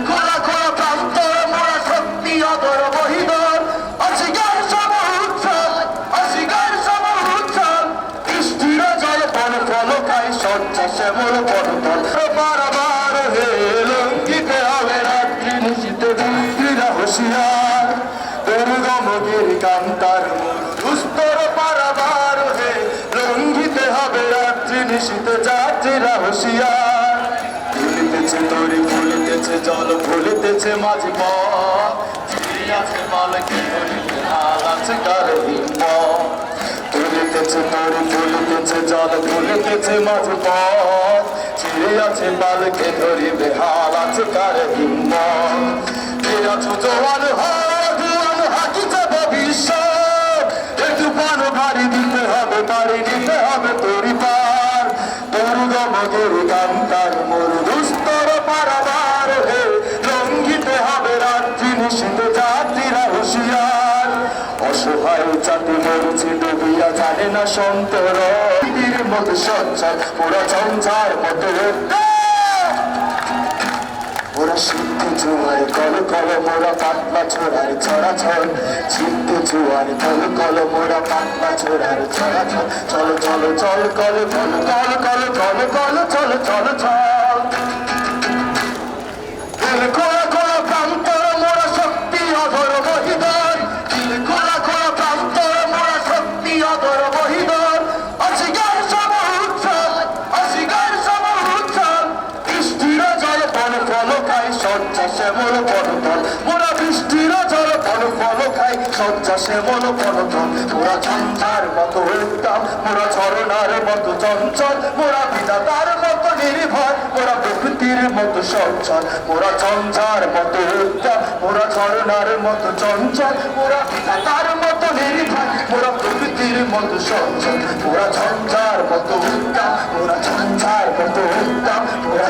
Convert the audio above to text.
খোলা খোলা প্রান্তর মোরা শক্তি অদর বহিদর অস্বীকার সম উৎসব অস্বীকার সম উৎসব বৃষ্টির জল বন ফলকাই সজ্জা শ্যামল বনতল বারবার হে লঙ্ঘিতে হবে রাত্রি নিশীতে দুর্গীরা হুঁশিয়ার দুর্গমগির কান্তার দুস্তর পারাবার হে লঙ্ঘিতে হবে রাত্রি নিশীতে যাত্রীরা হুঁশিয়ার ভুলিতেছে তরি ভুলিতেছে জল ভুলিতেছে মাঝি পথ আছে মালকে ধরিতে হাল আছে কার হিম্মত ভুলিতেছে তরি ভুলিতেছে জল ভুলিতেছে মাঝি পথ ছিঁড়ে আছে মালকে ধরিবে হাল আছে কার হিম্মত আছো জোয়ান হাকিছে ভবিষ্যৎ একটু পানো ভারী দিতে হবে পাড়ি দিতে হবে তরি পার দুর্গমগির কান্তার মোর দুস্তর পারাবার হে লঙ্ঘিতে হবে রাত্রি নিশীতে যাত্রীরা হুঁশিয়ার অসহায় জাতি মরছে ডুবিয়া জানে না সন্তর মতো সঞ্চার পুরা চঞ্চার মতো ওরা সিদ্ধ জোয়ারে কল কল মোরা পাতলা ছোড়ার ছড়াছড় সিদ্ধ জোয়ারে কল কল মোরা পাতলা ছোড়ার ছড়াছড় চলো চলো চল call call call call call call চলো চলো চল খোলা খোলা প্রান্তর মোরা শক্তি অধর বহিদর খোলা খোলা প্রান্তর মোরা শক্তি অধর বহিদর অস্বীকার সম উৎসব অস্বীকার সম উৎসব বৃষ্টির জল বন ফল খাই সজ্জা শ্যামল বনতল মোরা বৃষ্টির জল বন ফল খাই সজ্জা শ্যামল বনতল মোরা ঝঞ্ঝার মতো উত্তাম মোরা ঝরনার মতো চঞ্চল মোরা বিধাতার মতো নির্ভর মোরা প্রকৃতির মতো সঞ্চল মোরা ঝঞ্ঝার মতো উত্তাম মোরা ঝরনার মতো চঞ্চল মোরা বিধাতার মতো নির্ভর মোরা প্রকৃতির মতো সঞ্চল মোরা ঝঞ্ঝার মতো উত্তাম মোরা ঝঞ্ঝার মতো উত্তাম মোরা